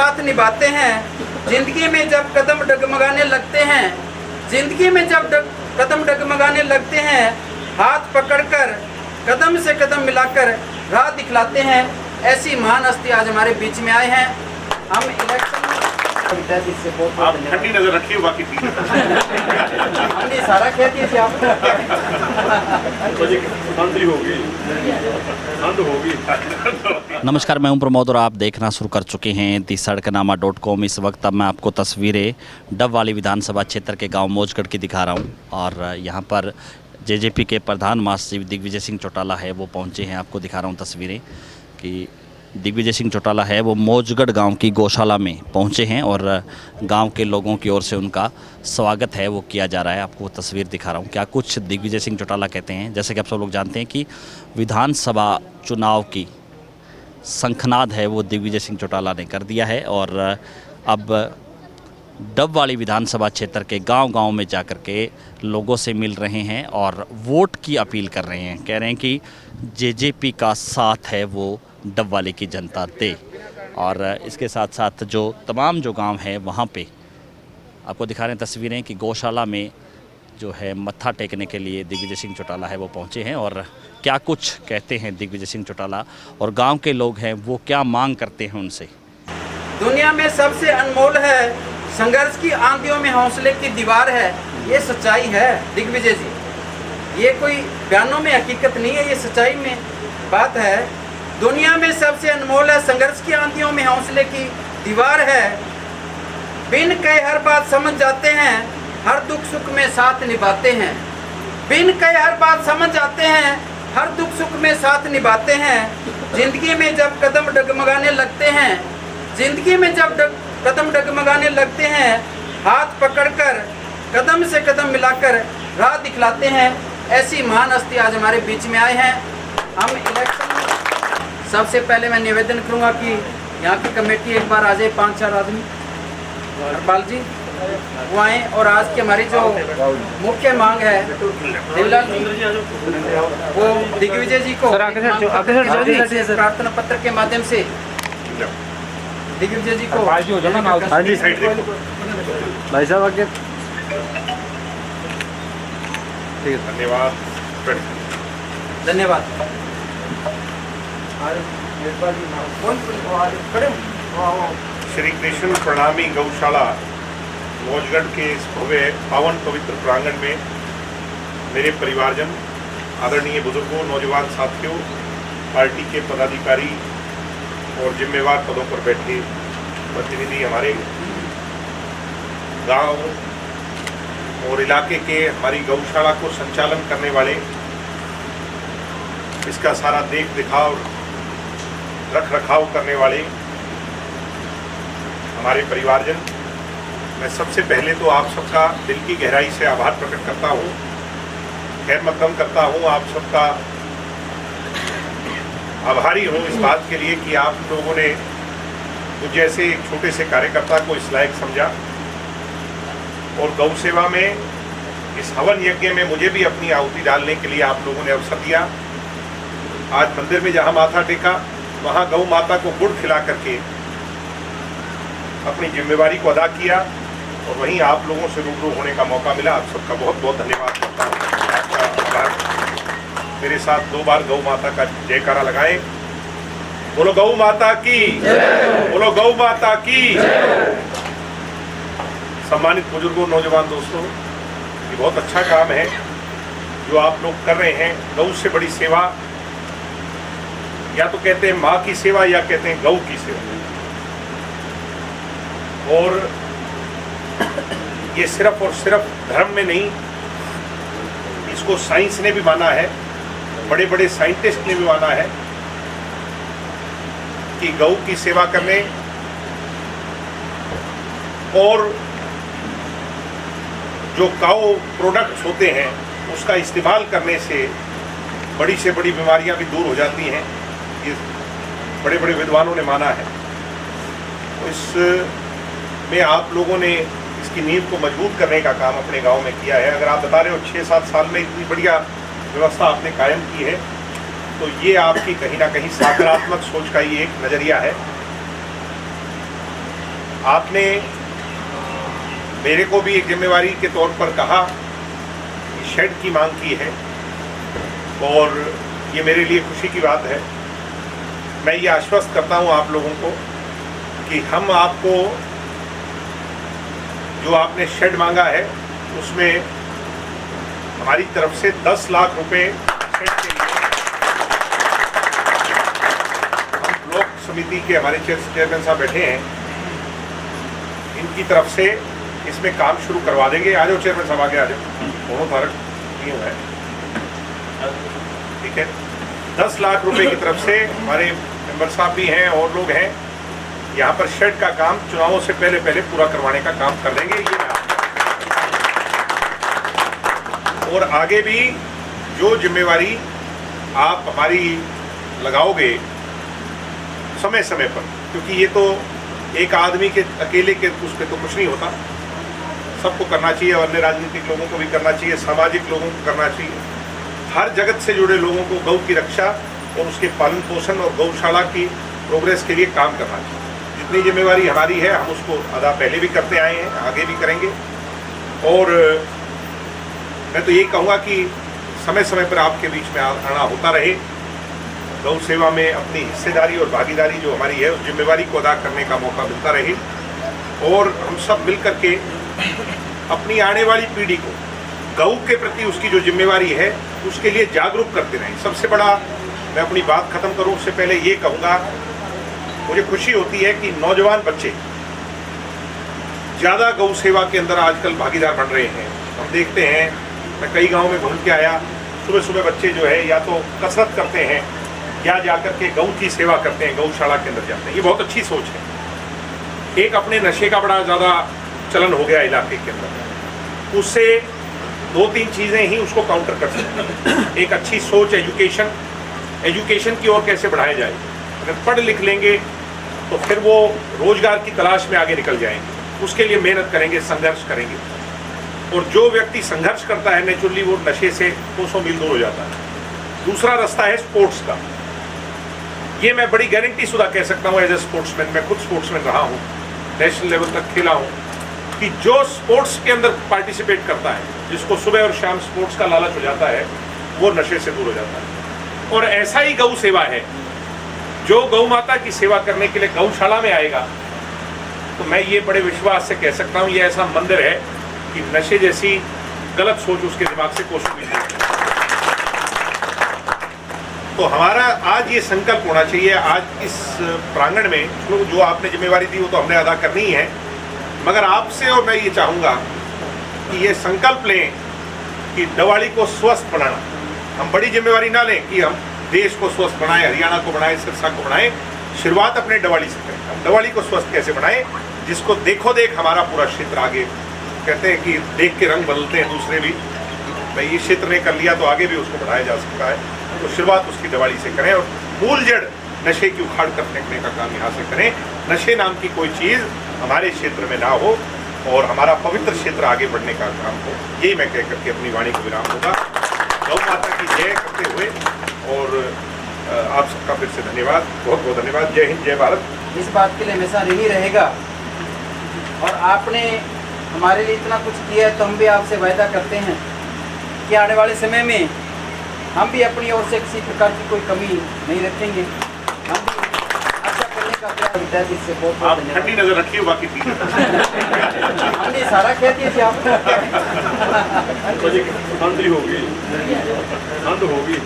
साथ निभाते हैं। जिंदगी में जब कदम डगमगाने लगते हैं, जिंदगी में जब कदम डगमगाने लगते हैं, हाथ पकड़कर कदम से कदम मिलाकर राह दिखलाते हैं। ऐसी महान हस्ती आज हमारे बीच में आए हैं। हम इलेक्शन इससे बहुत ठंडी नजर रखिए, बाकी ठीक है। हमने सारा कह दिया थी आपको। नमस्कार, मैं हूं प्रमोद और आप देखना शुरू कर चुके हैं दी सड़कनामा.com। इस वक्त अब मैं आपको तस्वीरें डब वाली विधानसभा क्षेत्र के गांव मौजगढ़ की दिखा रहा हूं और यहां पर जेजेपी के प्रधान महासचिव दिग्विजय सिंह चौटाला है, वो पहुंचे हैं। आपको दिखा रहा हूं तस्वीरें कि दिग्विजय सिंह चौटाला है वो मौजगढ़ गांव की गौशाला में पहुंचे हैं और गांव के लोगों की ओर से उनका स्वागत है वो किया जा रहा है। आपको तस्वीर दिखा रहा हूं क्या कुछ दिग्विजय सिंह चौटाला कहते हैं। जैसे कि आप सब लोग जानते हैं कि विधानसभा चुनाव की शंखनाद है वो दिग्विजय सिंह चौटाला ने कर दिया है और अब डब वाली विधानसभा क्षेत्र के गांव-गांव में जाकर के लोगों से मिल रहे हैं और वोट की अपील कर रहे हैं। कह रहे हैं कि जेजेपी का साथ है वो डब वाले की जनता दे। और इसके साथ साथ जो तमाम जो गांव है वहाँ पे आपको दिखा रहे हैं तस्वीरें कि गौशाला में जो है मत्था टेकने के लिए दिग्विजय सिंह चौटाला है वो पहुँचे हैं और क्या कुछ कहते हैं दिग्विजय सिंह चौटाला और गांव के लोग हैं वो क्या मांग करते हैं उनसे। दुनिया में सबसे अनमोल है, संघर्ष की आंधियों में हौसले की दीवार है। ये सच्चाई है दिग्विजय जी, ये कोई बयानों में हकीकत नहीं है, ये सच्चाई में बात है। दुनिया में सबसे अनमोल है, संघर्ष की आंधियों में हौसले की दीवार है। बिन कहे हर बात समझ जाते हैं, हर दुख सुख में साथ निभाते हैं। बिन कहे हर बात समझ जाते हैं, हर दुख सुख में साथ निभाते हैं। जिंदगी में जब कदम डगमगाने लगते हैं, जिंदगी में जब कदम डगमगाने लगते हैं, हाथ पकड़कर कदम से कदम मिलाकर राह दिखलाते हैं। ऐसी महान हस्ती आज हमारे बीच में आए हैं। हम इलेक्शन सबसे पहले मैं निवेदन करूंगा कि यहाँ की कमेटी एक बार आ जाए, 5-4 आदमी हरपाल जी वो आए और आज की हमारी जो मुख्य मांग है देवलाल वो दिग्विजय जी को प्रार्थना पत्र के माध्यम से दिग्विजय जी को भाई साहब आगे ठीक है। धन्यवाद। श्री कृष्ण प्रणामी गौशाला मौजगढ़ के इस भव्य पावन पवित्र प्रांगण में मेरे परिवारजन, आदरणीय बुजुर्गों, नौजवान साथियों, पार्टी के पदाधिकारी और जिम्मेवार पदों पर बैठे प्रतिनिधि, हमारे गांव और इलाके के हमारी गौशाला को संचालन करने वाले, इसका सारा देख दिखाव रख रखाव करने वाले हमारे परिवारजन, मैं सबसे पहले तो आप सबका दिल की गहराई से आभार प्रकट करता हूँ, खैर मकदम करता हूँ, आप सबका आभारी हूँ इस बात के लिए कि आप लोगों ने मुझ जैसे एक छोटे से कार्यकर्ता को इस लायक समझा और गौ सेवा में इस हवन यज्ञ में मुझे भी अपनी आहुति डालने के लिए आप लोगों ने अवसर दिया। आज मंदिर में जहाँ माथा टेका वहाँ गौ माता को गुड़ खिला करके अपनी जिम्मेवारी को अदा किया और वहीं आप लोगों से रूबरू होने का मौका मिला। आप सबका बहुत बहुत धन्यवाद करता हूँ। आपका आभार। मेरे साथ 2 बार गौ माता का जयकारा लगाएं। बोलो गौ माता की, बोलो गौ माता की। सम्मानित बुजुर्गों, नौजवान दोस्तों, ये बहुत अच्छा काम है जो आप लोग कर रहे हैं। गौ से बड़ी सेवा, या तो कहते हैं माँ की सेवा या कहते हैं गौ की सेवा। और ये सिर्फ और सिर्फ धर्म में नहीं, इसको साइंस ने भी माना है, बड़े बड़े साइंटिस्ट ने भी माना है कि गौ की सेवा करने और जो काऊ प्रोडक्ट्स होते हैं उसका इस्तेमाल करने से बड़ी से बड़ी बीमारियां भी दूर हो जाती हैं। ये बड़े बड़े विद्वानों ने माना है। तो इसमें आप लोगों ने इसकी नींव को मजबूत करने का काम अपने गांव में किया है। अगर आप बता रहे हो 6-7 साल में इतनी बढ़िया व्यवस्था आपने कायम की है, तो ये आपकी कहीं ना कहीं सकारात्मक सोच का ही एक नज़रिया है। आपने मेरे को भी एक जिम्मेवारी के तौर पर कहा कि शेड की मांग की है और ये मेरे लिए खुशी की बात है। मैं ये आश्वस्त करता हूँ आप लोगों को कि हम आपको जो आपने शेड मांगा है उसमें हमारी तरफ से 10 लाख रुपए शेड के लिए हम ब्लॉक समिति के हमारे चेयरमैन साहब बैठे हैं, इनकी तरफ से इसमें काम शुरू करवा देंगे। आ जाओ चेयरमैन साहब, आगे आ जाओ, दोनों तारक नहीं हुआ है, ठीक है। 10 लाख रुपए की तरफ से हमारे मेंबर साहब भी हैं और लोग हैं, यहाँ पर शेड का काम चुनावों से पहले पूरा करवाने का काम कर देंगे। ये और आगे भी जो जिम्मेवारी आप हमारी लगाओगे समय समय पर, क्योंकि ये तो एक आदमी के अकेले के उस पर तो कुछ नहीं होता, सबको करना चाहिए, अन्य राजनीतिक लोगों को भी करना चाहिए, सामाजिक लोगों को करना चाहिए, हर जगत से जुड़े लोगों को गौ की रक्षा और उसके पालन पोषण और गौशाला की प्रोग्रेस के लिए काम करना चाहिए। जितनी जिम्मेवारी हमारी है हम उसको अदा पहले भी करते आए हैं, आगे भी करेंगे। और मैं तो यही कहूँगा कि समय समय पर आपके बीच में आना होता रहे, गौ सेवा में अपनी हिस्सेदारी और भागीदारी जो हमारी है उस जिम्मेवारी को अदा करने का मौका मिलता रहे और हम सब मिल करके अपनी आने वाली पीढ़ी को गौ के प्रति उसकी जो जिम्मेवारी है उसके लिए जागरूक करते रहें। सबसे बड़ा, मैं अपनी बात खत्म करूं उससे पहले ये कहूँगा, मुझे खुशी होती है कि नौजवान बच्चे ज़्यादा गौ सेवा के अंदर आजकल भागीदार बन रहे हैं। हम देखते हैं, मैं कई गाँव में घूम के आया, सुबह सुबह बच्चे जो है या तो कसरत करते हैं या जाकर के गौ की सेवा करते हैं, गौशाला के अंदर जाते हैं। ये बहुत अच्छी सोच है। एक अपने नशे का बड़ा ज़्यादा चलन हो गया इलाके के अंदर, उससे 2-3 चीज़ें ही उसको काउंटर कर सकती हैं। एक अच्छी सोच, एजुकेशन की ओर कैसे बढ़ाया जाए। अगर पढ़ लिख लेंगे तो फिर वो रोजगार की तलाश में आगे निकल जाएंगे, उसके लिए मेहनत करेंगे, संघर्ष करेंगे। और जो व्यक्ति संघर्ष करता है नेचुरली वो नशे से कोसों मील दूर हो जाता है। दूसरा रास्ता है स्पोर्ट्स का। ये मैं बड़ी गारंटी शुदा कह सकता हूँ एज ए स्पोर्ट्समैन, मैं खुद स्पोर्ट्समैन रहा हूँ, नेशनल लेवल तक खेला हूँ, कि जो स्पोर्ट्स के अंदर पार्टिसिपेट करता है, जिसको सुबह और शाम स्पोर्ट्स का लालच हो जाता है, वो नशे से दूर हो जाता है। और ऐसा ही गौ सेवा है, जो गौ माता की सेवा करने के लिए गौशाला में आएगा तो मैं ये बड़े विश्वास से कह सकता हूँ ये ऐसा मंदिर है कि नशे जैसी गलत सोच उसके दिमाग से कोसों भी नहीं। तो हमारा आज ये संकल्प होना चाहिए, आज इस प्रांगण में जो आपने जिम्मेवारी दी वो तो हमने अदा करनी ही है, मगर आपसे और मैं ये चाहूँगा कि ये संकल्प लें कि डवाली को स्वस्थ बनाना। हम बड़ी जिम्मेवारी ना लें कि हम देश को स्वस्थ बनाएं, हरियाणा को बनाएं, सिरसा को बनाएं, शुरुआत अपने डवाली से करें। हम डवाली को स्वस्थ कैसे बनाएं, जिसको देखो देख हमारा पूरा क्षेत्र आगे, कहते हैं कि देख के रंग बदलते हैं दूसरे भी, भाई ये क्षेत्र ने कर लिया तो आगे भी उसको बढ़ाया जा सकता है। तो शुरुआत उसकी डवाली से करें और मूल जड़ नशे की उखाड़ कर फेंकने का काम यहाँ से करें। नशे नाम की कोई चीज़ हमारे क्षेत्र में ना हो और हमारा पवित्र क्षेत्र आगे बढ़ने का काम हो। यही मैं कह करके अपनी वाणी को विराम दूंगा। गौ माता की जय करते हुए और आप सबका फिर से धन्यवाद, बहुत बहुत धन्यवाद। जय हिंद, जय भारत। इस बात के लिए हमेशा ऋणी रहेगा और आपने हमारे लिए इतना कुछ किया है तो हम भी आपसे वायदा करते हैं कि आने वाले समय में हम भी अपनी ओर से किसी प्रकार की कोई कमी नहीं रखेंगे। हम भी अच्छा करने का प्रयास करते हैं। इससे बहुत आप ठंडी नजर रखिए, बाकी हमने सारा कह दिया कि आप ठंडी होगी, ठंड होगी।